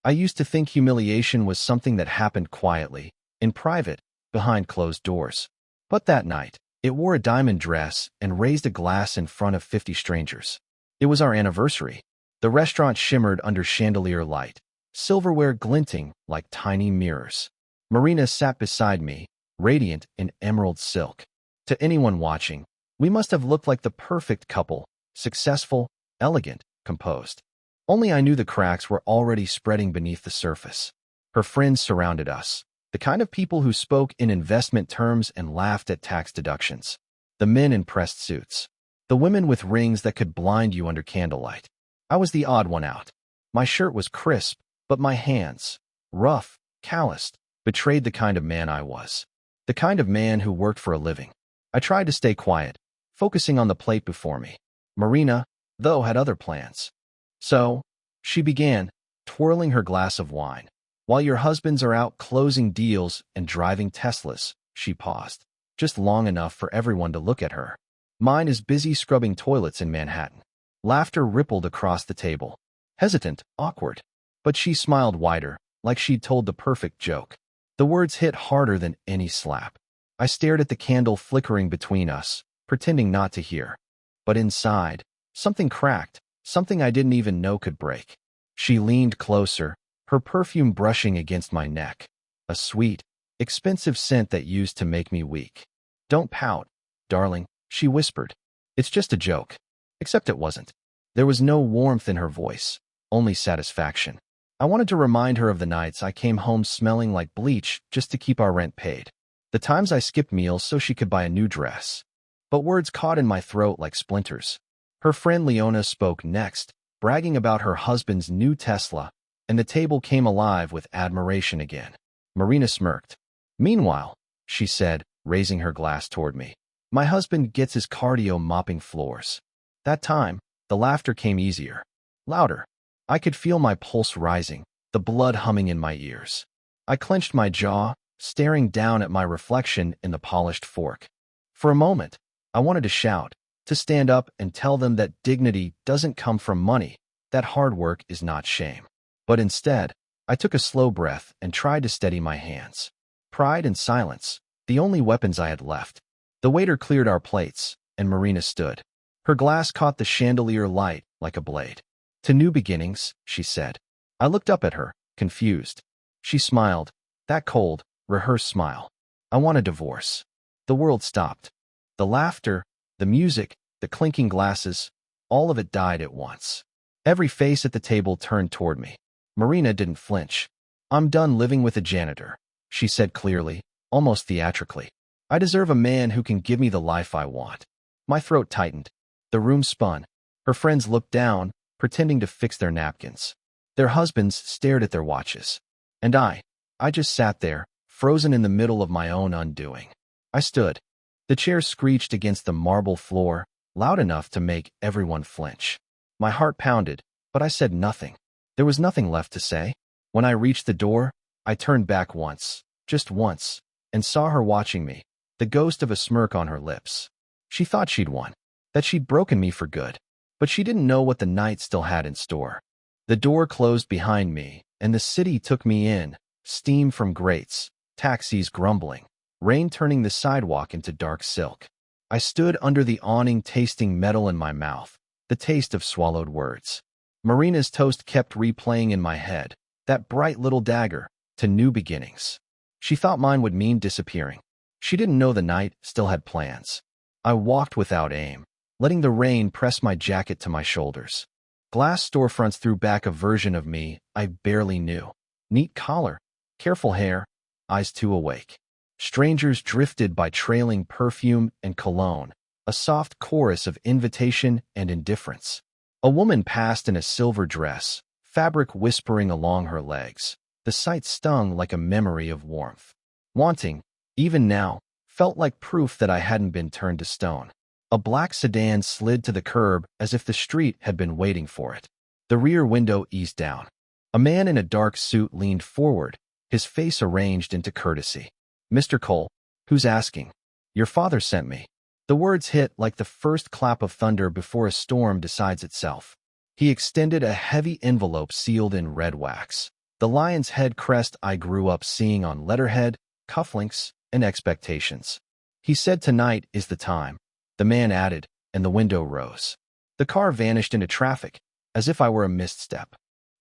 I used to think humiliation was something that happened quietly, in private, behind closed doors. But that night, it wore a diamond dress and raised a glass in front of 50 strangers. It was our anniversary. The restaurant shimmered under chandelier light, silverware glinting like tiny mirrors. Marina sat beside me, radiant in emerald silk. To anyone watching, we must have looked like the perfect couple, successful, elegant, composed. Only I knew the cracks were already spreading beneath the surface. Her friends surrounded us, the kind of people who spoke in investment terms and laughed at tax deductions. The men in pressed suits. The women with rings that could blind you under candlelight. I was the odd one out. My shirt was crisp, but my hands, rough, calloused, betrayed the kind of man I was. The kind of man who worked for a living. I tried to stay quiet, focusing on the plate before me. Marina, though, had other plans. So, she began, twirling her glass of wine. While your husbands are out closing deals and driving Teslas, she paused, just long enough for everyone to look at her. Mine is busy scrubbing toilets in Manhattan. Laughter rippled across the table. Hesitant, awkward. But she smiled wider, like she'd told the perfect joke. The words hit harder than any slap. I stared at the candle flickering between us, pretending not to hear. But inside, something cracked, something I didn't even know could break. She leaned closer, her perfume brushing against my neck. A sweet, expensive scent that used to make me weak. Don't pout, darling, she whispered. It's just a joke. Except it wasn't. There was no warmth in her voice, only satisfaction. I wanted to remind her of the nights I came home smelling like bleach just to keep our rent paid. The times I skipped meals so she could buy a new dress. But words caught in my throat like splinters. Her friend Leona spoke next, bragging about her husband's new Tesla, and the table came alive with admiration again. Marina smirked. Meanwhile, she said, raising her glass toward me, my husband gets his cardio mopping floors. That time, the laughter came easier, louder. I could feel my pulse rising, the blood humming in my ears. I clenched my jaw, staring down at my reflection in the polished fork. For a moment, I wanted to shout, to stand up and tell them that dignity doesn't come from money, that hard work is not shame. But instead, I took a slow breath and tried to steady my hands. Pride and silence, the only weapons I had left. The waiter cleared our plates, and Marina stood. Her glass caught the chandelier light like a blade. To new beginnings, she said. I looked up at her, confused. She smiled, that cold, rehearsed smile. I want a divorce. The world stopped. The laughter, the music, the clinking glasses, all of it died at once. Every face at the table turned toward me. Marina didn't flinch. I'm done living with a janitor, she said clearly, almost theatrically. I deserve a man who can give me the life I want. My throat tightened. The room spun. Her friends looked down, pretending to fix their napkins. Their husbands stared at their watches. And I just sat there, frozen in the middle of my own undoing. I stood. The chair screeched against the marble floor, loud enough to make everyone flinch. My heart pounded, but I said nothing. There was nothing left to say. When I reached the door, I turned back once, just once, and saw her watching me, the ghost of a smirk on her lips. She thought she'd won, that she'd broken me for good, but she didn't know what the night still had in store. The door closed behind me, and the city took me in, steam from grates, taxis grumbling, rain turning the sidewalk into dark silk. I stood under the awning tasting metal in my mouth, the taste of swallowed words. Marina's toast kept replaying in my head, that bright little dagger, to new beginnings. She thought mine would mean disappearing. She didn't know the night still had plans. I walked without aim, letting the rain press my jacket to my shoulders. Glass storefronts threw back a version of me I barely knew. Neat collar, careful hair, eyes too awake. Strangers drifted by trailing perfume and cologne, a soft chorus of invitation and indifference. A woman passed in a silver dress, fabric whispering along her legs. The sight stung like a memory of warmth. Wanting, even now, felt like proof that I hadn't been turned to stone. A black sedan slid to the curb as if the street had been waiting for it. The rear window eased down. A man in a dark suit leaned forward, his face arranged into courtesy. Mr. Cole, who's asking? Your father sent me. The words hit like the first clap of thunder before a storm decides itself. He extended a heavy envelope sealed in red wax. The lion's head crest I grew up seeing on letterhead, cufflinks, and expectations. He said tonight is the time, the man added, and the window rose. The car vanished into traffic, as if I were a missed step.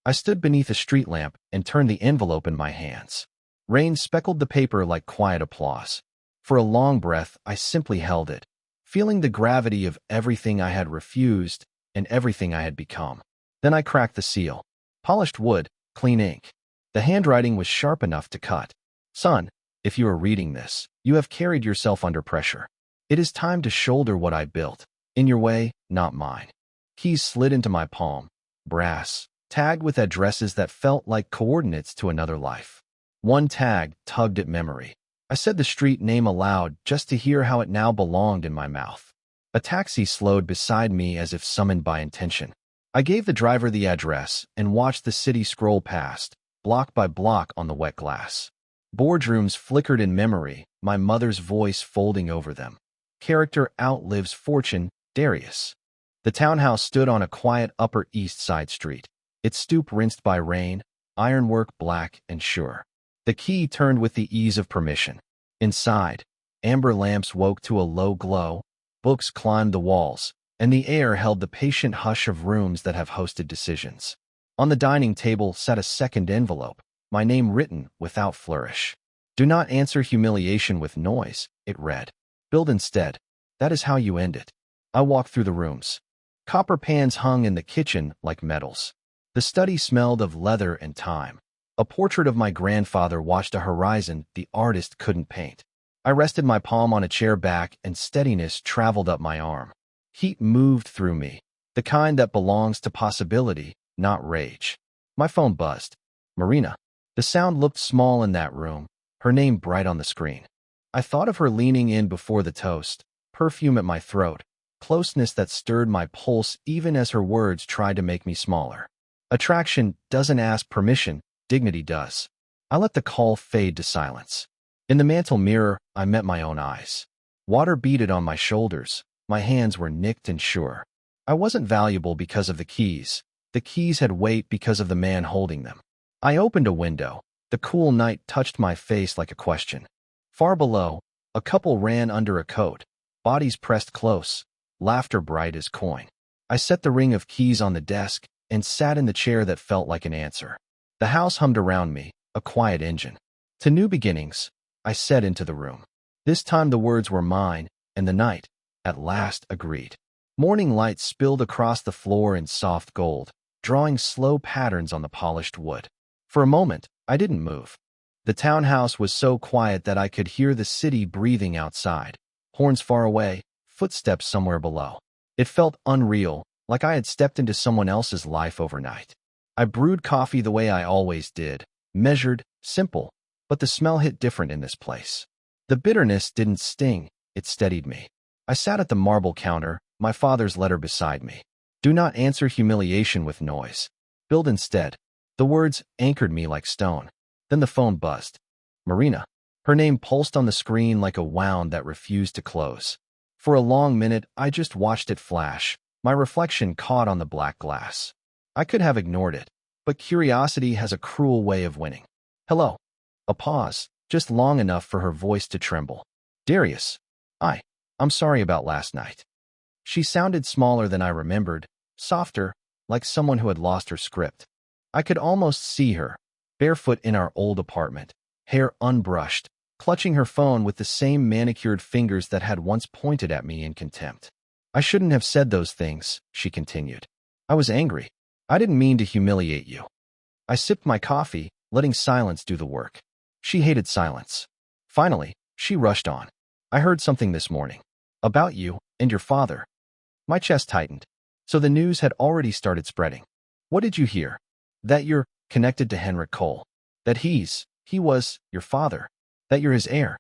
I stood beneath a street lamp and turned the envelope in my hands. Rain speckled the paper like quiet applause. For a long breath, I simply held it, feeling the gravity of everything I had refused and everything I had become. Then I cracked the seal. Polished wood, clean ink. The handwriting was sharp enough to cut. Son, if you are reading this, you have carried yourself under pressure. It is time to shoulder what I built. In your way, not mine. Keys slid into my palm. Brass, tagged with addresses that felt like coordinates to another life. One tag tugged at memory. I said the street name aloud just to hear how it now belonged in my mouth. A taxi slowed beside me as if summoned by intention. I gave the driver the address and watched the city scroll past, block by block on the wet glass. Boardrooms flickered in memory, my mother's voice folding over them. Character outlives fortune, Darius. The townhouse stood on a quiet Upper East Side street, its stoop rinsed by rain, ironwork black and sure. The key turned with the ease of permission. Inside, amber lamps woke to a low glow, books climbed the walls, and the air held the patient hush of rooms that have hosted decisions. On the dining table sat a second envelope, my name written without flourish. Do not answer humiliation with noise, it read. Build instead. That is how you end it. I walked through the rooms. Copper pans hung in the kitchen like medals. The study smelled of leather and time. A portrait of my grandfather watched a horizon the artist couldn't paint. I rested my palm on a chair back and steadiness traveled up my arm. Heat moved through me, the kind that belongs to possibility, not rage. My phone buzzed. Marina. The sound looked small in that room, her name bright on the screen. I thought of her leaning in before the toast, perfume at my throat, closeness that stirred my pulse even as her words tried to make me smaller. Attraction doesn't ask permission, dignity does. I let the call fade to silence. In the mantel mirror, I met my own eyes. Water beaded on my shoulders. My hands were nicked and sure. I wasn't valuable because of the keys. The keys had weight because of the man holding them. I opened a window. The cool night touched my face like a question. Far below, a couple ran under a coat, bodies pressed close, laughter bright as coin. I set the ring of keys on the desk and sat in the chair that felt like an answer. The house hummed around me, a quiet engine. To new beginnings, I said into the room. This time the words were mine, and the night, at last, agreed. Morning light spilled across the floor in soft gold, drawing slow patterns on the polished wood. For a moment, I didn't move. The townhouse was so quiet that I could hear the city breathing outside. Horns far away, footsteps somewhere below. It felt unreal, like I had stepped into someone else's life overnight. I brewed coffee the way I always did, measured, simple, but the smell hit different in this place. The bitterness didn't sting, it steadied me. I sat at the marble counter, my father's letter beside me. Do not answer humiliation with noise. Build instead. The words anchored me like stone. Then the phone buzzed. Marina. Her name pulsed on the screen like a wound that refused to close. For a long minute, I just watched it flash, my reflection caught on the black glass. I could have ignored it, but curiosity has a cruel way of winning. Hello. A pause, just long enough for her voice to tremble. Darius. I'm sorry about last night. She sounded smaller than I remembered, softer, like someone who had lost her script. I could almost see her, barefoot in our old apartment, hair unbrushed, clutching her phone with the same manicured fingers that had once pointed at me in contempt. I shouldn't have said those things, she continued. I was angry. I didn't mean to humiliate you. I sipped my coffee, letting silence do the work. She hated silence. Finally, she rushed on. I heard something this morning. About you and your father. My chest tightened. So the news had already started spreading. What did you hear? That you're connected to Henrik Cole. That he was, your father. That you're his heir.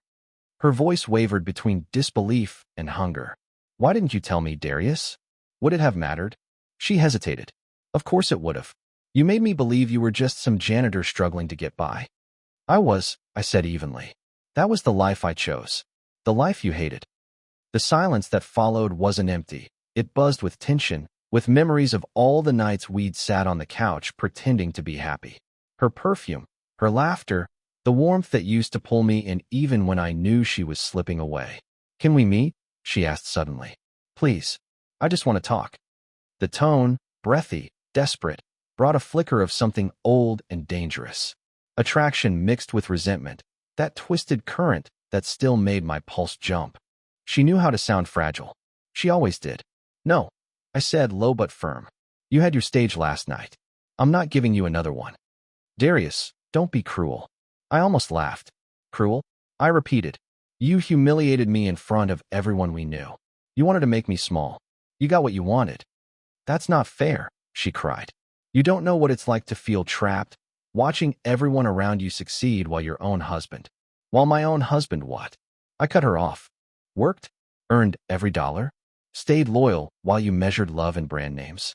Her voice wavered between disbelief and hunger. Why didn't you tell me, Darius? Would it have mattered? She hesitated. Of course it would have. You made me believe you were just some janitor struggling to get by. I said evenly. That was the life I chose. The life you hated. The silence that followed wasn't empty. It buzzed with tension, with memories of all the nights we'd sat on the couch pretending to be happy. Her perfume, her laughter, the warmth that used to pull me in even when I knew she was slipping away. "Can we meet?" she asked suddenly. "Please. I just want to talk." The tone, breathy, desperate, brought a flicker of something old and dangerous. Attraction mixed with resentment, that twisted current that still made my pulse jump. She knew how to sound fragile. She always did. "No," I said, low but firm. "You had your stage last night. I'm not giving you another one." "Darius, don't be cruel." I almost laughed. "Cruel?" I repeated. "You humiliated me in front of everyone we knew. You wanted to make me small. You got what you wanted." "That's not fair," she cried. "You don't know what it's like to feel trapped, watching everyone around you succeed while your own husband. While my own husband what?" I cut her off. "Worked, earned every dollar, stayed loyal while you measured love in brand names."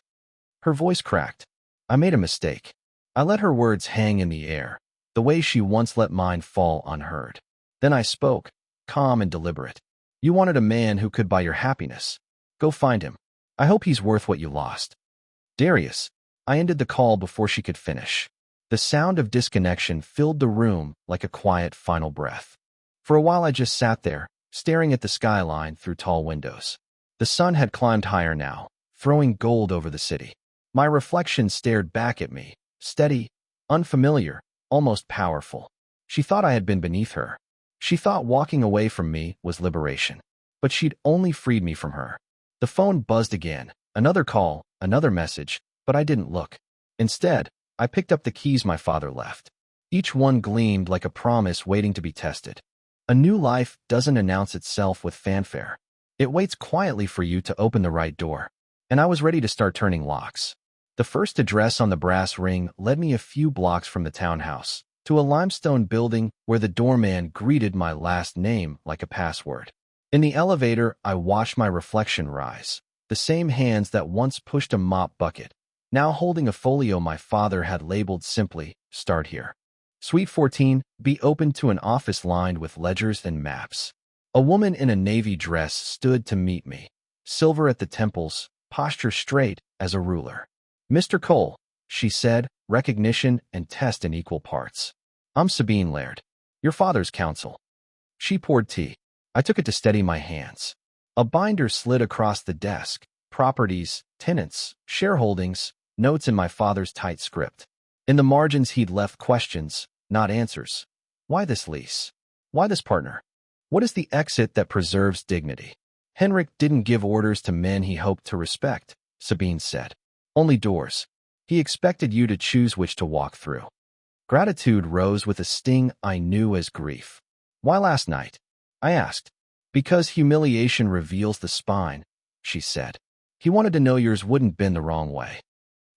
Her voice cracked. I made a mistake. I let her words hang in the air, the way she once let mine fall unheard. Then I spoke, calm and deliberate. "You wanted a man who could buy your happiness. Go find him. I hope he's worth what you lost." "Darius." I ended the call before she could finish. The sound of disconnection filled the room like a quiet final breath. For a while I just sat there, staring at the skyline through tall windows. The sun had climbed higher now, throwing gold over the city. My reflection stared back at me, steady, unfamiliar, almost powerful. She thought I had been beneath her. She thought walking away from me was liberation. But she'd only freed me from her. The phone buzzed again. Another call, another message, but I didn't look. Instead, I picked up the keys my father left. Each one gleamed like a promise waiting to be tested. A new life doesn't announce itself with fanfare. It waits quietly for you to open the right door. And I was ready to start turning locks. The first address on the brass ring led me a few blocks from the townhouse, to a limestone building where the doorman greeted my last name like a password. In the elevator, I watched my reflection rise, the same hands that once pushed a mop bucket, now holding a folio my father had labeled simply, "Start here." Suite 14, be open to an office lined with ledgers and maps. A woman in a navy dress stood to meet me, silver at the temples, posture straight as a ruler. "Mr. Cole," she said, recognition and test in equal parts. "I'm Sabine Laird, your father's counsel." She poured tea. I took it to steady my hands. A binder slid across the desk, properties, tenants, shareholdings, notes in my father's tight script. In the margins he'd left questions, not answers. Why this lease? Why this partner? What is the exit that preserves dignity? "Henrik didn't give orders to men he hoped to respect," Sabine said. "Only doors. He expected you to choose which to walk through." Gratitude rose with a sting I knew as grief. "Why last night?" I asked. "Because humiliation reveals the spine," she said. "He wanted to know yours wouldn't bend the wrong way."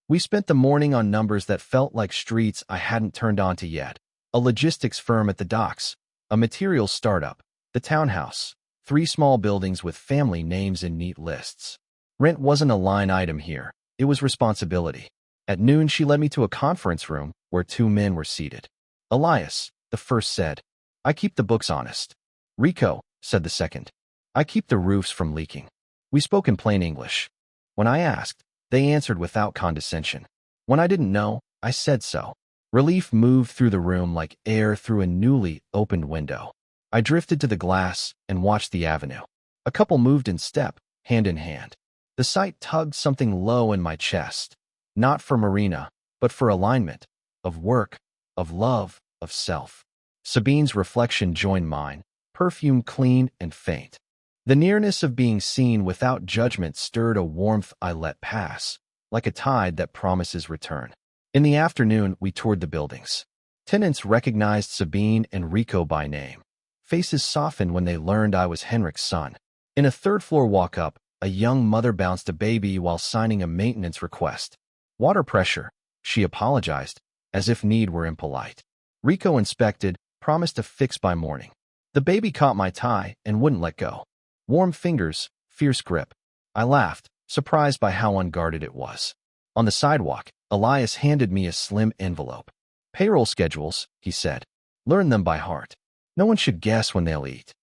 We spent the morning on numbers that felt like streets I hadn't turned onto yet. A logistics firm at the docks, a materials startup, the townhouse, 3 small buildings with family names in neat lists. Rent wasn't a line item here. It was responsibility. At noon, she led me to a conference room where 2 men were seated. "Elias," the first said, "I keep the books honest." "Rico," said the second, "I keep the roofs from leaking." We spoke in plain English. When I asked, they answered without condescension. When I didn't know, I said so. Relief moved through the room like air through a newly opened window. I drifted to the glass and watched the avenue. A couple moved in step, hand in hand. The sight tugged something low in my chest, not for Marina, but for alignment, of work, of love, of self. Sabine's reflection joined mine, perfume clean and faint. The nearness of being seen without judgment stirred a warmth I let pass, like a tide that promises return. In the afternoon, we toured the buildings. Tenants recognized Sabine and Rico by name. Faces softened when they learned I was Henrik's son. In a third-floor walk-up, a young mother bounced a baby while signing a maintenance request. "Water pressure," she apologized, as if need were impolite. Rico inspected, promised a fix by morning. The baby caught my tie and wouldn't let go. Warm fingers, fierce grip. I laughed, surprised by how unguarded it was. On the sidewalk, Elias handed me a slim envelope. "Payroll schedules," he said. "Learn them by heart. No one should guess when they'll eat."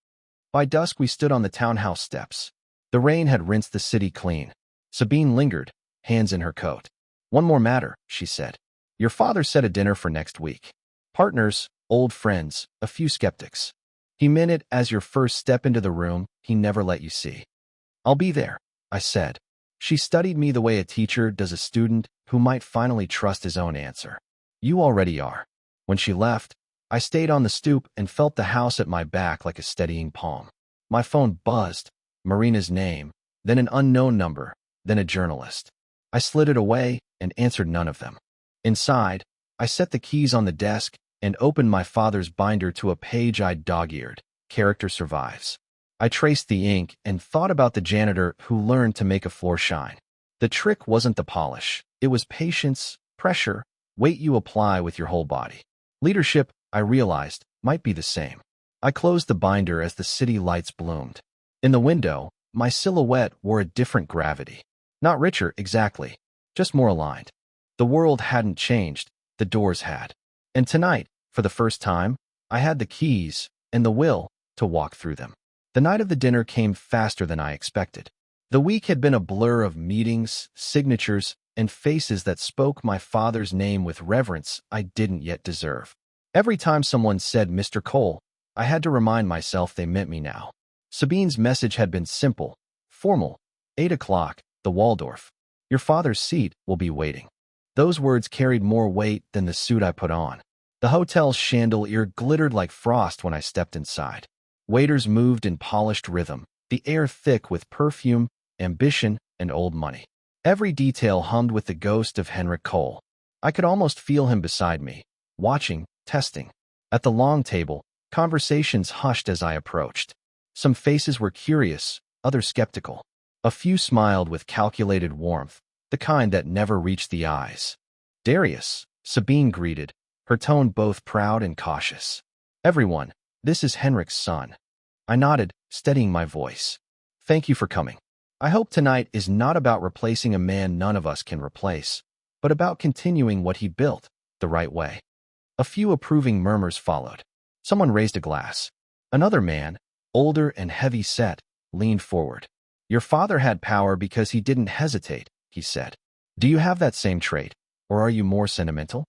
By dusk, we stood on the townhouse steps. The rain had rinsed the city clean. Sabine lingered, hands in her coat. "One more matter," she said. Your father set a dinner for next week. Partners, old friends, a few skeptics. He meant it as your first step into the room he never let you see. I'll be there, I said. She studied me the way a teacher does a student who might finally trust his own answer. You already are. When she left, I stayed on the stoop and felt the house at my back like a steadying palm. My phone buzzed, Marina's name, then an unknown number, then a journalist. I slid it away and answered none of them. Inside, I set the keys on the desk and opened my father's binder to a page I'd dog-eared. Character survives. I traced the ink and thought about the janitor who learned to make a floor shine. The trick wasn't the polish. It was patience, pressure, weight you apply with your whole body. Leadership, I realized, might be the same. I closed the binder as the city lights bloomed. In the window, my silhouette wore a different gravity. Not richer, exactly, just more aligned. The world hadn't changed, the doors had. And tonight, for the first time, I had the keys and the will to walk through them. The night of the dinner came faster than I expected. The week had been a blur of meetings, signatures, and faces that spoke my father's name with reverence I didn't yet deserve. Every time someone said Mr. Cole, I had to remind myself they meant me now. Sabine's message had been simple, formal. 8 o'clock, the Waldorf. Your father's seat will be waiting. Those words carried more weight than the suit I put on. The hotel's chandelier glittered like frost when I stepped inside. Waiters moved in polished rhythm, the air thick with perfume, ambition, and old money. Every detail hummed with the ghost of Henrik Cole. I could almost feel him beside me, watching, testing. At the long table, conversations hushed as I approached. Some faces were curious, others skeptical. A few smiled with calculated warmth, the kind that never reached the eyes. Darius, Sabine greeted, her tone both proud and cautious. Everyone, this is Henrik's son. I nodded, steadying my voice. Thank you for coming. I hope tonight is not about replacing a man none of us can replace, but about continuing what he built, the right way. A few approving murmurs followed. Someone raised a glass. Another man, older and heavy-set, leaned forward. Your father had power because he didn't hesitate, he said. Do you have that same trait, or are you more sentimental?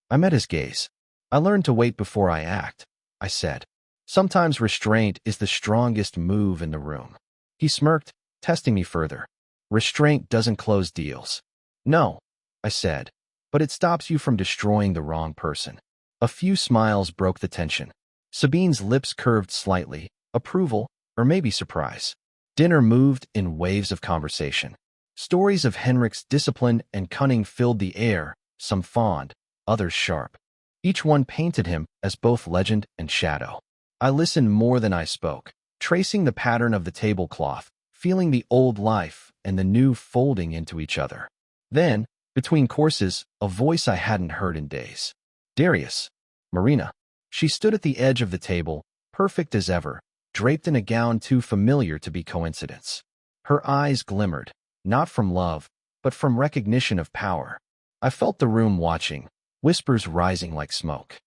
I met his gaze. I learned to wait before I act, I said. Sometimes restraint is the strongest move in the room. He smirked, testing me further. Restraint doesn't close deals. No, I said, but it stops you from destroying the wrong person. A few smiles broke the tension. Sabine's lips curved slightly, approval, or maybe surprise. Dinner moved in waves of conversation. Stories of Henrik's discipline and cunning filled the air, some fond, others sharp. Each one painted him as both legend and shadow. I listened more than I spoke, tracing the pattern of the tablecloth, feeling the old life and the new folding into each other. Then, between courses, a voice I hadn't heard in days. Darius. Marina. She stood at the edge of the table, perfect as ever, draped in a gown too familiar to be coincidence. Her eyes glimmered, not from love, but from recognition of power. I felt the room watching, whispers rising like smoke.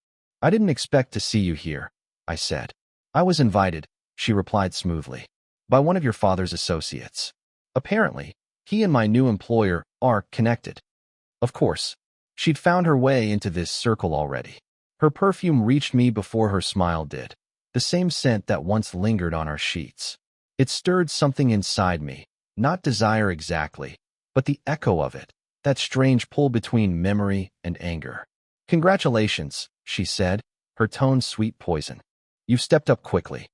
I didn't expect to see you here, I said. I was invited, she replied smoothly, by one of your father's associates. Apparently, he and my new employer are connected. Of course, she'd found her way into this circle already. Her perfume reached me before her smile did, the same scent that once lingered on our sheets. It stirred something inside me, not desire exactly, but the echo of it, that strange pull between memory and anger. Congratulations, she said, her tone sweet poison. You've stepped up quickly.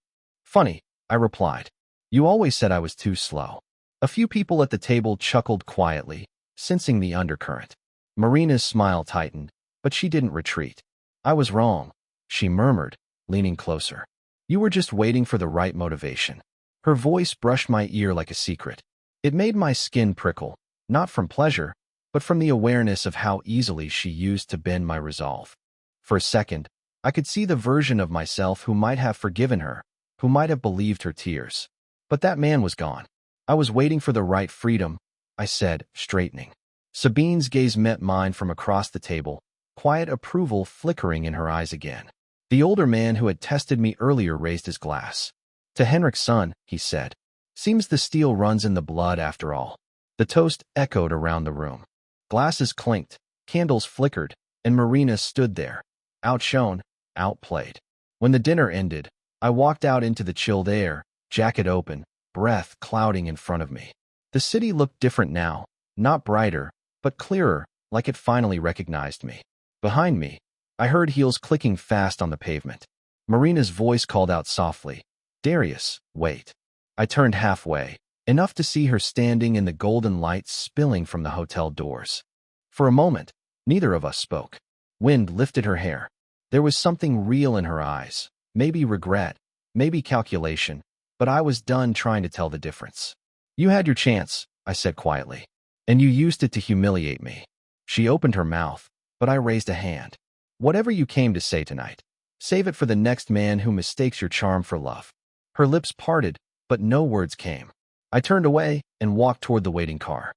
Funny, I replied. You always said I was too slow. A few people at the table chuckled quietly, sensing the undercurrent. Marina's smile tightened, but she didn't retreat. I was wrong, she murmured, leaning closer. You were just waiting for the right motivation. Her voice brushed my ear like a secret. It made my skin prickle, not from pleasure, but from the awareness of how easily she used to bend my resolve. For a second, I could see the version of myself who might have forgiven her, who might have believed her tears. But that man was gone. I was waiting for the right freedom, I said, straightening. Sabine's gaze met mine from across the table, quiet approval flickering in her eyes again. The older man who had tested me earlier raised his glass. To Henrik's son, he said. Seems the steel runs in the blood after all. The toast echoed around the room. Glasses clinked, candles flickered, and Marina stood there, outshone, outplayed. When the dinner ended, I walked out into the chilled air, jacket open, breath clouding in front of me. The city looked different now, not brighter, but clearer, like it finally recognized me. Behind me, I heard heels clicking fast on the pavement. Marina's voice called out softly, "Darius, wait." I turned halfway, enough to see her standing in the golden light spilling from the hotel doors. For a moment, neither of us spoke. Wind lifted her hair. There was something real in her eyes, maybe regret, maybe calculation, but I was done trying to tell the difference. "You had your chance," I said quietly, "and you used it to humiliate me." She opened her mouth, but I raised a hand. "Whatever you came to say tonight, save it for the next man who mistakes your charm for love." Her lips parted, but no words came. I turned away and walked toward the waiting car.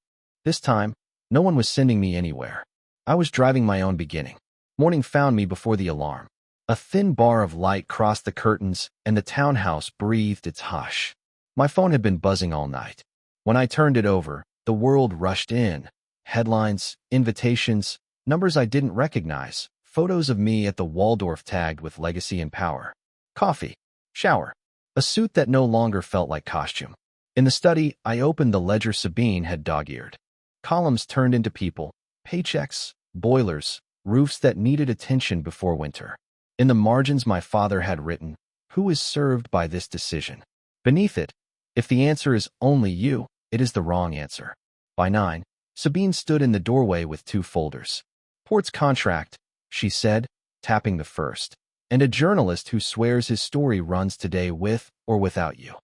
This time, no one was sending me anywhere. I was driving my own beginning. Morning found me before the alarm. A thin bar of light crossed the curtains, and the townhouse breathed its hush. My phone had been buzzing all night. When I turned it over, the world rushed in. Headlines, invitations, numbers I didn't recognize, photos of me at the Waldorf tagged with legacy and power. Coffee, shower, a suit that no longer felt like costume. In the study, I opened the ledger Sabine had dog-eared. Columns turned into people, paychecks, boilers, roofs that needed attention before winter. In the margins my father had written, "Who is served by this decision?" Beneath it, "If the answer is only you, it is the wrong answer." By 9, Sabine stood in the doorway with 2 folders. "Port's contract," she said, tapping the first, "and a journalist who swears his story runs today with or without you."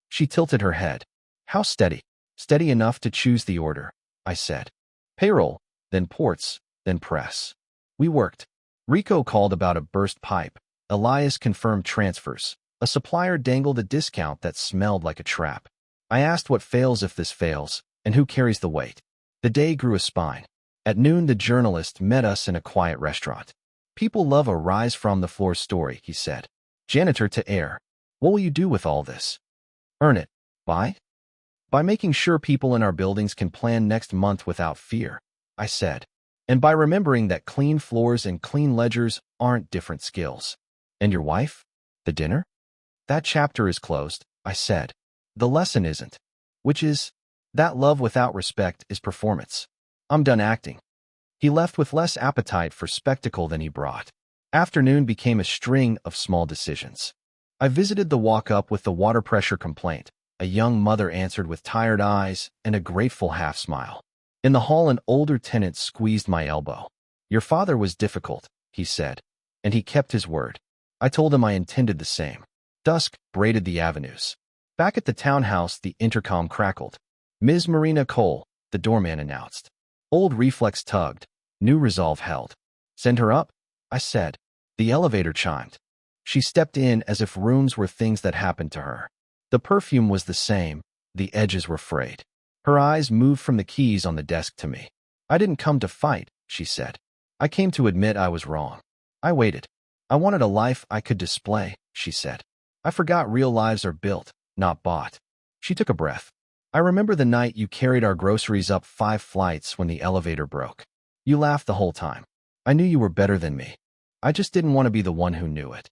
She tilted her head. "How steady?" "Steady enough to choose the order," I said. "Payroll, then ports, then press." We worked. Rico called about a burst pipe. Elias confirmed transfers. A supplier dangled a discount that smelled like a trap. I asked what fails if this fails, and who carries the weight. The day grew a spine. At noon, the journalist met us in a quiet restaurant. "People love a rise-from-the-floor story," he said. "Janitor to air. What will you do with all this?" "Earn it." "By?" "By making sure people in our buildings can plan next month without fear," I said. "And by remembering that clean floors and clean ledgers aren't different skills." "And your wife? The dinner?" "That chapter is closed," I said. "The lesson isn't. Which is, that love without respect is performance. I'm done acting." He left with less appetite for spectacle than he brought. Afternoon became a string of small decisions. I visited the walk-up with the water pressure complaint. A young mother answered with tired eyes and a grateful half-smile. In the hall, an older tenant squeezed my elbow. "Your father was difficult," he said, "and he kept his word." I told him I intended the same. Dusk braided the avenues. Back at the townhouse, the intercom crackled. "Ms. Marina Cole," the doorman announced. Old reflex tugged. New resolve held. "Send her up," I said. The elevator chimed. She stepped in as if rooms were things that happened to her. The perfume was the same. The edges were frayed. Her eyes moved from the keys on the desk to me. "I didn't come to fight," she said. "I came to admit I was wrong." I waited. "I wanted a life I could display," she said. "I forgot real lives are built, not bought." She took a breath. "I remember the night you carried our groceries up 5 flights when the elevator broke. You laughed the whole time. I knew you were better than me. I just didn't want to be the one who knew it."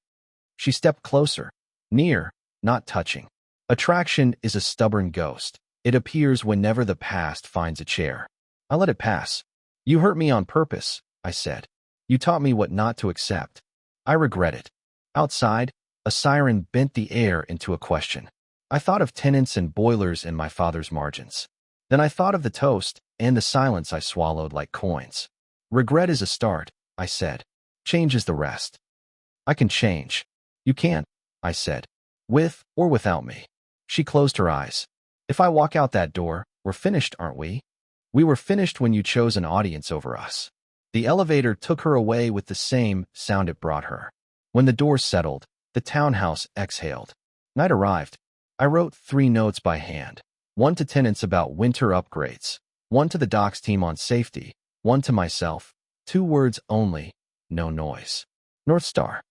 She stepped closer, near, not touching. Attraction is a stubborn ghost. It appears whenever the past finds a chair. I let it pass. "You hurt me on purpose," I said. "You taught me what not to accept." I regret it. Outside, a siren bent the air into a question. I thought of tenants and boilers in my father's margins. Then I thought of the toast and the silence I swallowed like coins. "Regret is a start," I said. "Change is the rest." "I can change." "You can't," I said. "With or without me." She closed her eyes. "If I walk out that door, we're finished, aren't we?" "We were finished when you chose an audience over us." The elevator took her away with the same sound it brought her. When the door settled, the townhouse exhaled. Night arrived. I wrote 3 notes by hand. One to tenants about winter upgrades. One to the docks team on safety. One to myself. 2 words only, no noise. North Star.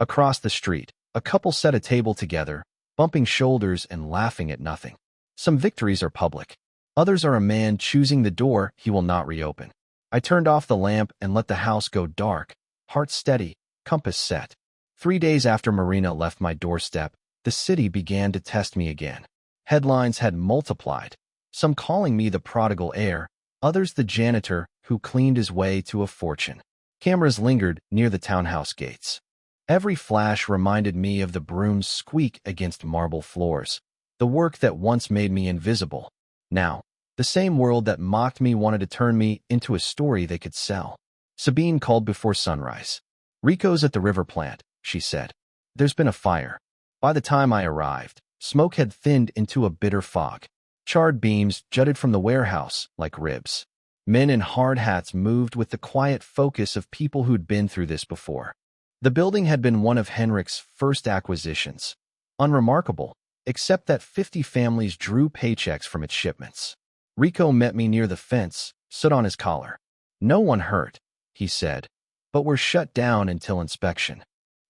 Across the street, a couple set a table together, bumping shoulders and laughing at nothing. Some victories are public. Others are a man choosing the door he will not reopen. I turned off the lamp and let the house go dark, heart steady, compass set. 3 days after Marina left my doorstep, the city began to test me again. Headlines had multiplied, some calling me the prodigal heir, others the janitor who cleaned his way to a fortune. Cameras lingered near the townhouse gates. Every flash reminded me of the broom's squeak against marble floors, the work that once made me invisible. Now, the same world that mocked me wanted to turn me into a story they could sell. Sabine called before sunrise. "Rico's at the river plant," she said. "There's been a fire." By the time I arrived, smoke had thinned into a bitter fog. Charred beams jutted from the warehouse like ribs. Men in hard hats moved with the quiet focus of people who'd been through this before. The building had been one of Henrik's first acquisitions. Unremarkable, except that 50 families drew paychecks from its shipments. Rico met me near the fence, stood on his collar. "No one hurt," he said, "but we're shut down until inspection."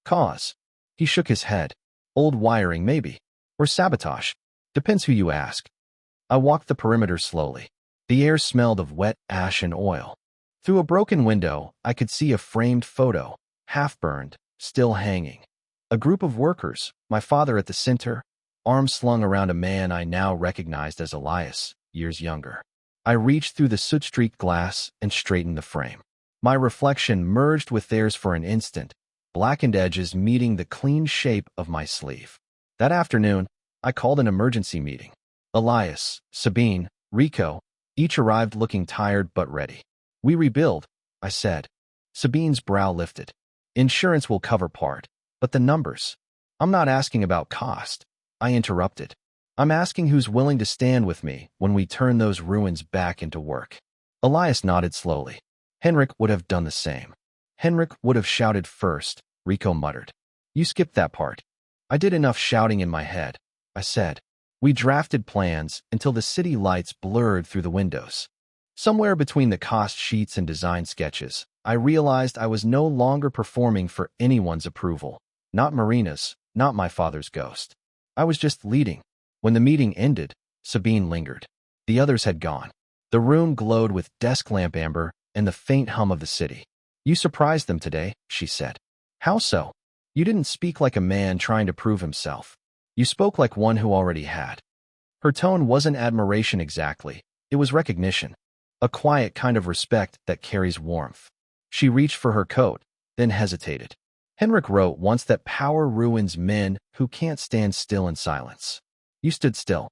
"Cause?" He shook his head. "Old wiring, maybe. Or sabotage. Depends who you ask." I walked the perimeter slowly. The air smelled of wet ash and oil. Through a broken window, I could see a framed photo, half-burned, still hanging. A group of workers, my father at the center, arms slung around a man I now recognized as Elias, years younger. I reached through the soot-streaked glass and straightened the frame. My reflection merged with theirs for an instant, blackened edges meeting the clean shape of my sleeve. That afternoon, I called an emergency meeting. Elias, Sabine, Rico, each arrived looking tired but ready. "We rebuild," I said. Sabine's brow lifted. "Insurance will cover part, but the numbers." "I'm not asking about cost," I interrupted. "I'm asking who's willing to stand with me when we turn those ruins back into work." Elias nodded slowly. "Henrik would have done the same." "Henrik would have shouted first," Rico muttered. "You skipped that part." "I did enough shouting in my head," I said. We drafted plans until the city lights blurred through the windows. Somewhere between the cost sheets and design sketches, I realized I was no longer performing for anyone's approval. Not Marina's, not my father's ghost. I was just leading. When the meeting ended, Sabine lingered. The others had gone. The room glowed with desk lamp amber and the faint hum of the city. "You surprised them today," she said. "How so?" "You didn't speak like a man trying to prove himself. You spoke like one who already had." Her tone wasn't admiration exactly, it was recognition. A quiet kind of respect that carries warmth. She reached for her coat, then hesitated. "Henrik wrote once that power ruins men who can't stand still in silence. You stood still."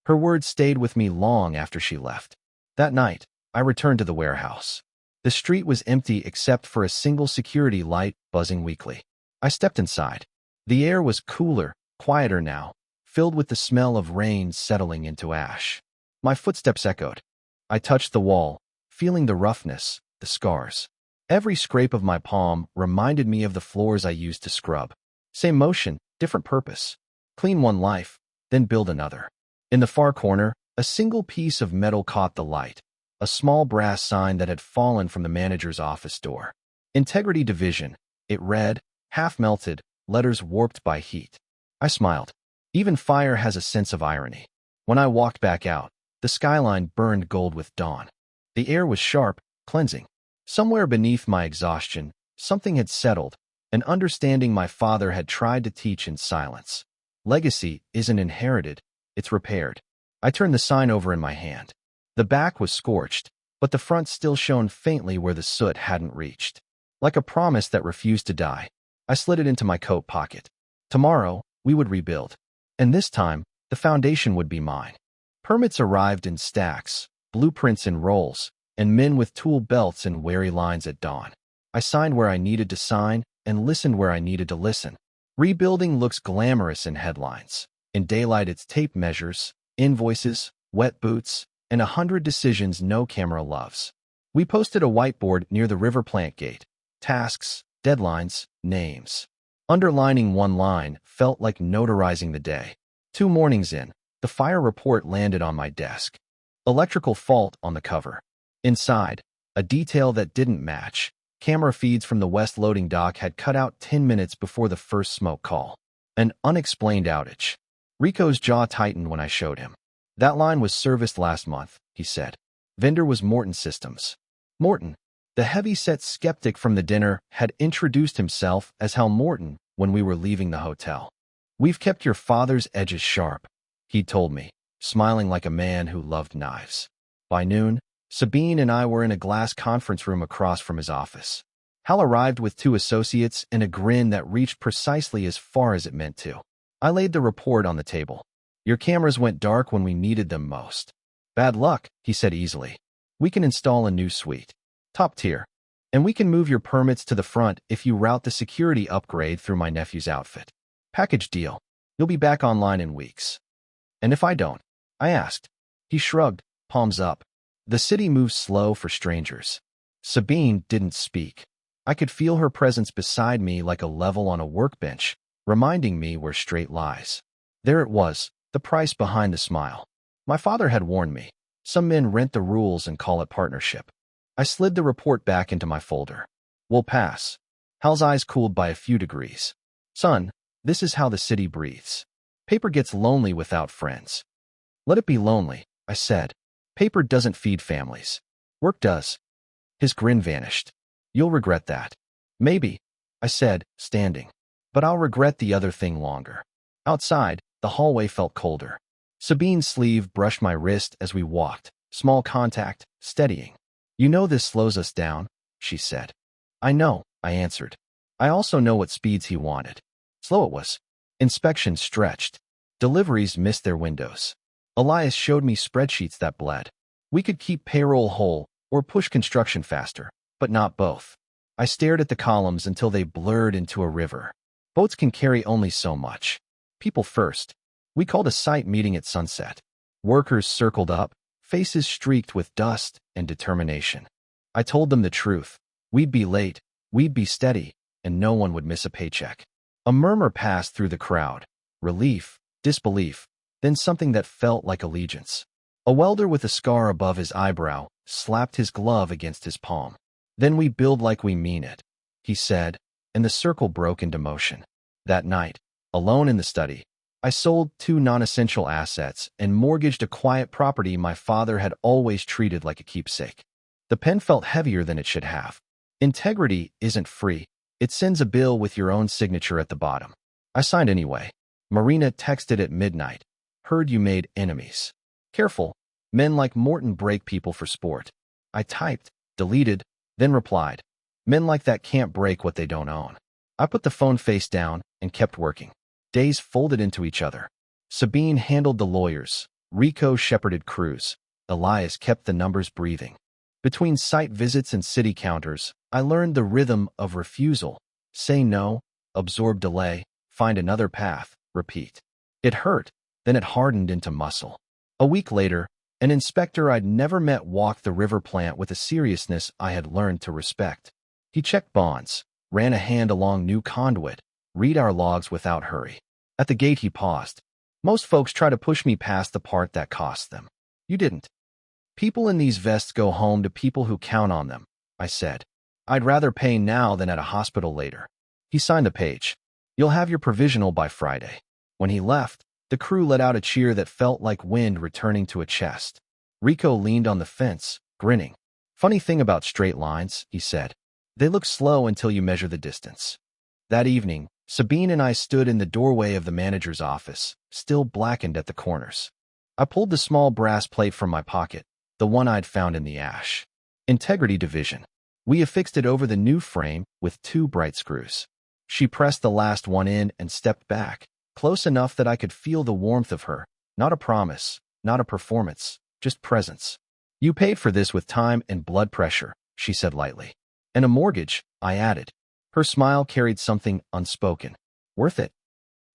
Her words stayed with me long after she left. That night, I returned to the warehouse. The street was empty except for a single security light buzzing weakly. I stepped inside. The air was cooler, quieter now, filled with the smell of rain settling into ash. My footsteps echoed. I touched the wall, feeling the roughness, the scars. Every scrape of my palm reminded me of the floors I used to scrub. Same motion, different purpose. Clean one life, then build another. In the far corner, a single piece of metal caught the light, a small brass sign that had fallen from the manager's office door. Integrity Division, it read, half melted, letters warped by heat. I smiled. Even fire has a sense of irony. When I walked back out, the skyline burned gold with dawn. The air was sharp, cleansing. Somewhere beneath my exhaustion, something had settled, an understanding my father had tried to teach in silence. Legacy isn't inherited, it's repaired. I turned the sign over in my hand. The back was scorched, but the front still shone faintly where the soot hadn't reached. Like a promise that refused to die, I slid it into my coat pocket. Tomorrow, we would rebuild. And this time, the foundation would be mine. Permits arrived in stacks, blueprints in rolls, and men with tool belts and wary lines at dawn. I signed where I needed to sign and listened where I needed to listen. Rebuilding looks glamorous in headlines. In daylight, it's tape measures, invoices, wet boots, and 100 decisions no camera loves. We posted a whiteboard near the river plant gate. Tasks, deadlines, names. Underlining one line felt like notarizing the day. 2 mornings in, the fire report landed on my desk. Electrical fault on the cover. Inside, a detail that didn't match. Camera feeds from the west loading dock had cut out 10 minutes before the first smoke call. An unexplained outage. Rico's jaw tightened when I showed him. "That line was serviced last month," he said. "Vendor was Morton Systems." Morton, the heavy-set skeptic from the dinner, had introduced himself as Hal Morton when we were leaving the hotel. "We've kept your father's edges sharp," he told me, smiling like a man who loved knives. By noon, Sabine and I were in a glass conference room across from his office. Hal arrived with 2 associates and a grin that reached precisely as far as it meant to. I laid the report on the table. "Your cameras went dark when we needed them most." "Bad luck," he said easily. "We can install a new suite. Top tier. And we can move your permits to the front if you route the security upgrade through my nephew's outfit. Package deal. You'll be back online in weeks." "And if I don't?" I asked. He shrugged, palms up. "The city moves slow for strangers." Sabine didn't speak. I could feel her presence beside me like a level on a workbench, reminding me where straight lies. There it was, the price behind the smile. My father had warned me. Some men rent the rules and call it partnership. I slid the report back into my folder. "We'll pass." Hal's eyes cooled by a few degrees. "Son, this is how the city breathes. Paper gets lonely without friends." "Let it be lonely," I said. "Paper doesn't feed families. Work does." His grin vanished. "You'll regret that." "Maybe," I said, standing. "But I'll regret the other thing longer." Outside, the hallway felt colder. Sabine's sleeve brushed my wrist as we walked, small contact, steadying. "You know this slows us down," she said. "I know," I answered. "I also know what speeds he wanted." Slow it was. Inspections stretched. Deliveries missed their windows. Elias showed me spreadsheets that bled. We could keep payroll whole or push construction faster, but not both. I stared at the columns until they blurred into a river. Boats can carry only so much. People first. We called a site meeting at sunset. Workers circled up, faces streaked with dust and determination. I told them the truth. We'd be late, we'd be steady, and no one would miss a paycheck. A murmur passed through the crowd. Relief, disbelief, then something that felt like allegiance. A welder with a scar above his eyebrow slapped his glove against his palm. "Then we build like we mean it," he said, and the circle broke into motion. That night, alone in the study, I sold 2 non-essential assets and mortgaged a quiet property my father had always treated like a keepsake. The pen felt heavier than it should have. Integrity isn't free. It sends a bill with your own signature at the bottom. I signed anyway. Marina texted at midnight. "Heard you made enemies. Careful. Men like Morton break people for sport." I typed, deleted, then replied. "Men like that can't break what they don't own." I put the phone face down and kept working. Days folded into each other. Sabine handled the lawyers. Rico shepherded crews. Elias kept the numbers breathing. Between site visits and city counters, I learned the rhythm of refusal. Say no, absorb delay, find another path, repeat. It hurt, then it hardened into muscle. A week later, an inspector I'd never met walked the river plant with a seriousness I had learned to respect. He checked bonds, ran a hand along new conduit, read our logs without hurry. At the gate he paused. "Most folks try to push me past the part that costs them. You didn't. People in these vests go home to people who count on them," I said. "I'd rather pay now than at a hospital later." He signed a page. "You'll have your provisional by Friday." When he left, the crew let out a cheer that felt like wind returning to a chest. Rico leaned on the fence, grinning. "Funny thing about straight lines," he said. "They look slow until you measure the distance." That evening, Sabine and I stood in the doorway of the manager's office, still blackened at the corners. I pulled the small brass plate from my pocket, the one I'd found in the ash. Integrity Division. We affixed it over the new frame with 2 bright screws. She pressed the last one in and stepped back, close enough that I could feel the warmth of her. Not a promise, not a performance, just presence. "You paid for this with time and blood pressure," she said lightly. "And a mortgage," I added. Her smile carried something unspoken. "Worth it."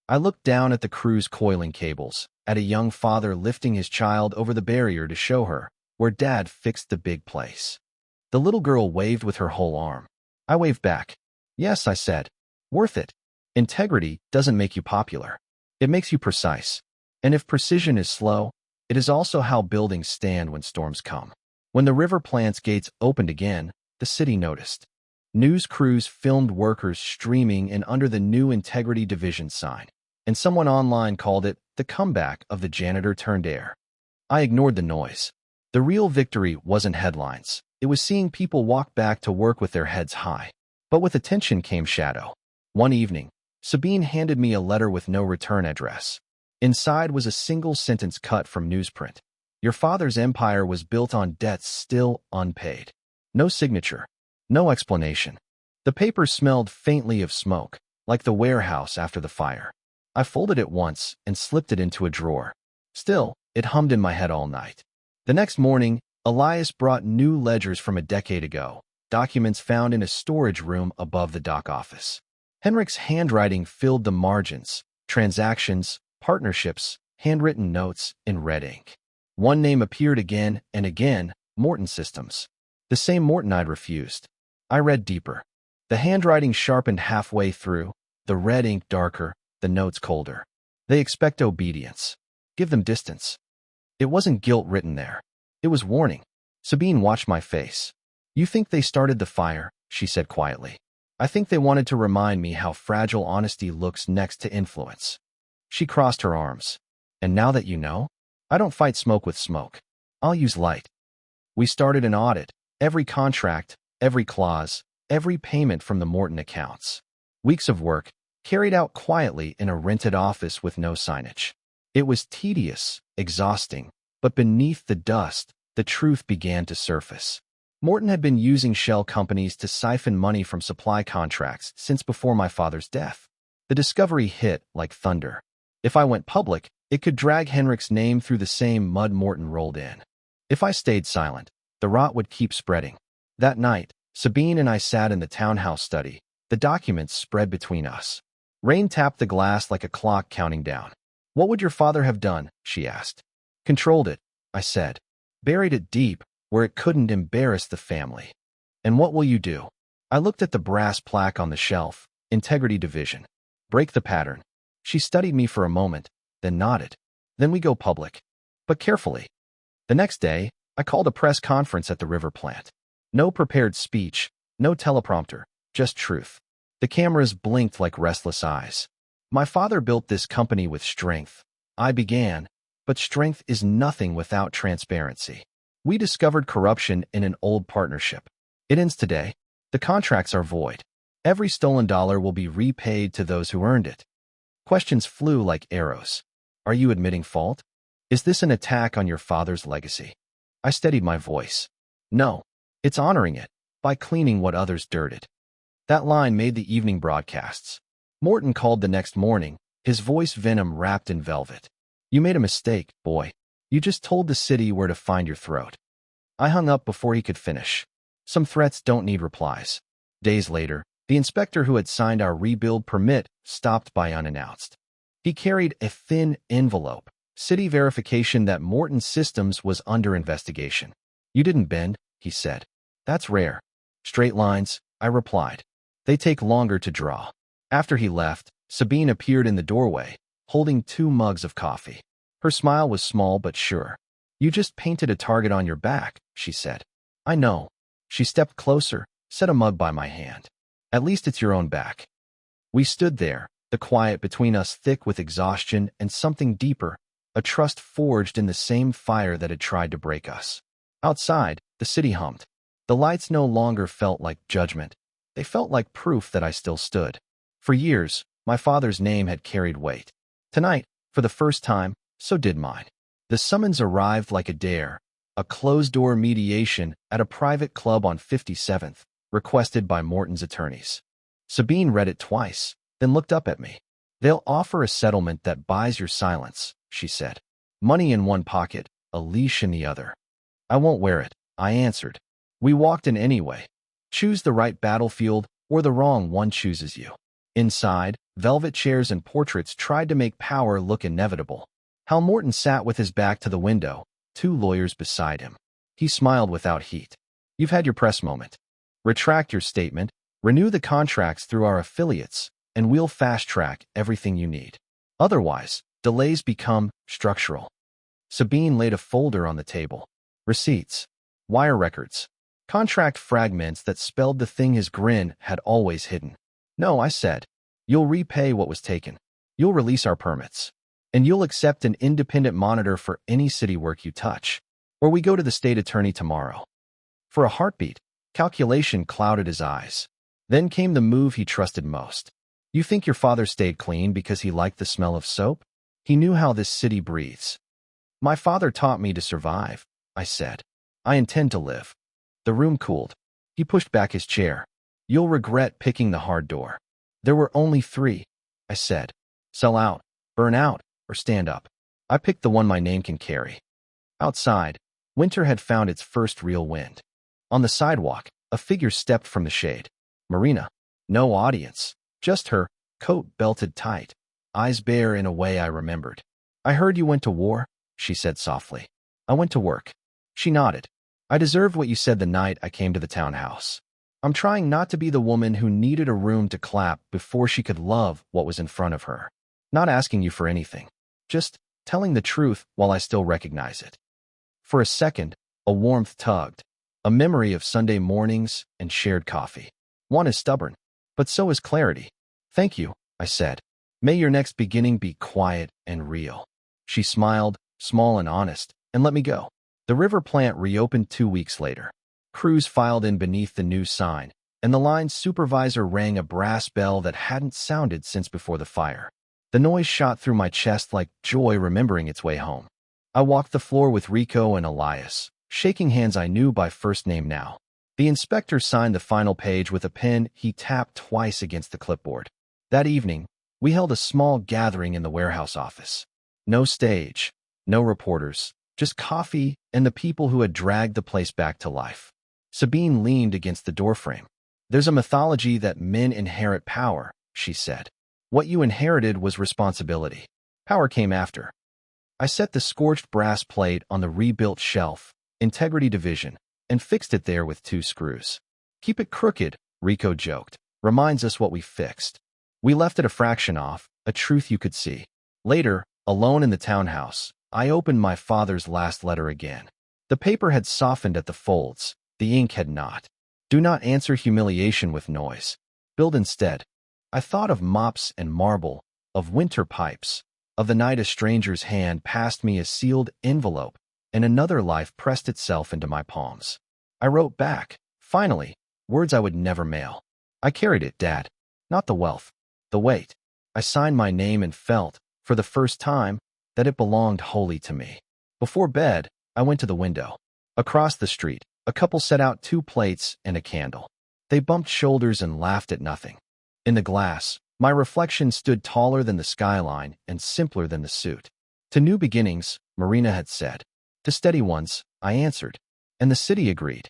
I looked down at the crew's coiling cables, at a young father lifting his child over the barrier to show her where Dad fixed the big place. The little girl waved with her whole arm. I waved back. "Yes," I said. "Worth it." Integrity doesn't make you popular. It makes you precise. And if precision is slow, it is also how buildings stand when storms come. When the river plant's gates opened again, the city noticed. News crews filmed workers streaming in under the new Integrity Division sign, and someone online called it the comeback of the janitor turned heir. I ignored the noise. The real victory wasn't headlines. It was seeing people walk back to work with their heads high. But with attention came shadow. One evening, Sabine handed me a letter with no return address. Inside was a single sentence cut from newsprint. Your father's empire was built on debts still unpaid. No signature. No explanation. The paper smelled faintly of smoke, like the warehouse after the fire. I folded it once and slipped it into a drawer. Still, it hummed in my head all night. The next morning, Elias brought new ledgers from a decade ago, documents found in a storage room above the dock office. Henrik's handwriting filled the margins, transactions, partnerships, handwritten notes in red ink. One name appeared again and again, Morton Systems. The same Morton I'd refused. I read deeper. The handwriting sharpened halfway through, the red ink darker, the notes colder. They expect obedience. Give them distance. It wasn't guilt written there. It was warning. Sabine watched my face. You think they started the fire, she said quietly. I think they wanted to remind me how fragile honesty looks next to influence. She crossed her arms. And now that you know, I don't fight smoke with smoke. I'll use light. We started an audit. Every contract, every clause, every payment from the Morton accounts. Weeks of work, carried out quietly in a rented office with no signage. It was tedious, exhausting, but beneath the dust, the truth began to surface. Morton had been using shell companies to siphon money from supply contracts since before my father's death. The discovery hit like thunder. If I went public, it could drag Henrik's name through the same mud Morton rolled in. If I stayed silent, the rot would keep spreading. That night, Sabine and I sat in the townhouse study. The documents spread between us. Rain tapped the glass like a clock counting down. What would your father have done? She asked. Controlled it, I said. Buried it deep, where it couldn't embarrass the family. And what will you do? I looked at the brass plaque on the shelf. Integrity Division. Break the pattern. She studied me for a moment, then nodded. Then we go public. But carefully. The next day, I called a press conference at the river plant. No prepared speech, no teleprompter, just truth. The cameras blinked like restless eyes. My father built this company with strength. I began, but strength is nothing without transparency. We discovered corruption in an old partnership. It ends today. The contracts are void. Every stolen dollar will be repaid to those who earned it. Questions flew like arrows. Are you admitting fault? Is this an attack on your father's legacy? I steadied my voice. No, it's honoring it, by cleaning what others dirted. That line made the evening broadcasts. Morton called the next morning, his voice venom wrapped in velvet. You made a mistake, boy. You just told the city where to find your throat. I hung up before he could finish. Some threats don't need replies. Days later, the inspector who had signed our rebuild permit stopped by unannounced. He carried a thin envelope, city verification that Morton Systems was under investigation. You didn't bend, he said. That's rare. Straight lines, I replied. They take longer to draw. After he left, Sabine appeared in the doorway, holding 2 mugs of coffee. Her smile was small but sure. You just painted a target on your back, she said. I know. She stepped closer, set a mug by my hand. At least it's your own back. We stood there, the quiet between us thick with exhaustion and something deeper, a trust forged in the same fire that had tried to break us. Outside, the city hummed. The lights no longer felt like judgment. They felt like proof that I still stood. For years, my father's name had carried weight. Tonight, for the first time, so did mine. The summons arrived like a dare, a closed-door mediation at a private club on 57th, requested by Morton's attorneys. Sabine read it twice, then looked up at me. They'll offer a settlement that buys your silence, she said. Money in one pocket, a leash in the other. I won't wear it, I answered. We walked in anyway. Choose the right battlefield, or the wrong one chooses you. Inside, velvet chairs and portraits tried to make power look inevitable. Hal Morton sat with his back to the window, 2 lawyers beside him. He smiled without heat. You've had your press moment. Retract your statement, renew the contracts through our affiliates, and we'll fast-track everything you need. Otherwise, delays become structural. Sabine laid a folder on the table. Receipts. Wire records. Contract fragments that spelled the thing his grin had always hidden. No, I said. You'll repay what was taken. You'll release our permits. And you'll accept an independent monitor for any city work you touch. Or we go to the state attorney tomorrow. For a heartbeat, calculation clouded his eyes. Then came the move he trusted most. You think your father stayed clean because he liked the smell of soap? He knew how this city breathes. My father taught me to survive, I said. I intend to live. The room cooled. He pushed back his chair. You'll regret picking the hard door. There were only three, I said. Sell out, burn out, or stand up. I picked the one my name can carry. Outside, winter had found its first real wind. On the sidewalk, a figure stepped from the shade. Marina. No audience. Just her, coat belted tight, eyes bare in a way I remembered. I heard you went to war, she said softly. I went to work. She nodded. I deserved what you said the night I came to the townhouse. I'm trying not to be the woman who needed a room to clap before she could love what was in front of her. Not asking you for anything. Just telling the truth while I still recognize it. For a second, a warmth tugged. A memory of Sunday mornings and shared coffee. One is stubborn, but so is clarity. Thank you, I said. May your next beginning be quiet and real. She smiled, small and honest, and let me go. The river plant reopened 2 weeks later. Crews filed in beneath the new sign, and the line supervisor rang a brass bell that hadn't sounded since before the fire. The noise shot through my chest like joy remembering its way home. I walked the floor with Rico and Elias, shaking hands I knew by first name now. The inspector signed the final page with a pen he tapped twice against the clipboard. That evening, we held a small gathering in the warehouse office. No stage, no reporters, just coffee and the people who had dragged the place back to life. Sabine leaned against the doorframe. There's a mythology that men inherit power, she said. What you inherited was responsibility. Power came after. I set the scorched brass plate on the rebuilt shelf, Integrity Division, and fixed it there with 2 screws. Keep it crooked, Rico joked. Reminds us what we fixed. We left it a fraction off, a truth you could see. Later, alone in the townhouse, I opened my father's last letter again. The paper had softened at the folds. The ink had not. Do not answer humiliation with noise. Build instead. I thought of mops and marble, of winter pipes, of the night a stranger's hand passed me a sealed envelope, and another life pressed itself into my palms. I wrote back, finally, words I would never mail. I carried it, Dad. Not the wealth, the weight. I signed my name and felt, for the first time, that it belonged wholly to me. Before bed, I went to the window. Across the street, a couple set out 2 plates and a candle. They bumped shoulders and laughed at nothing. In the glass, my reflection stood taller than the skyline and simpler than the suit. To new beginnings, Marina had said. To steady ones, I answered. And the city agreed.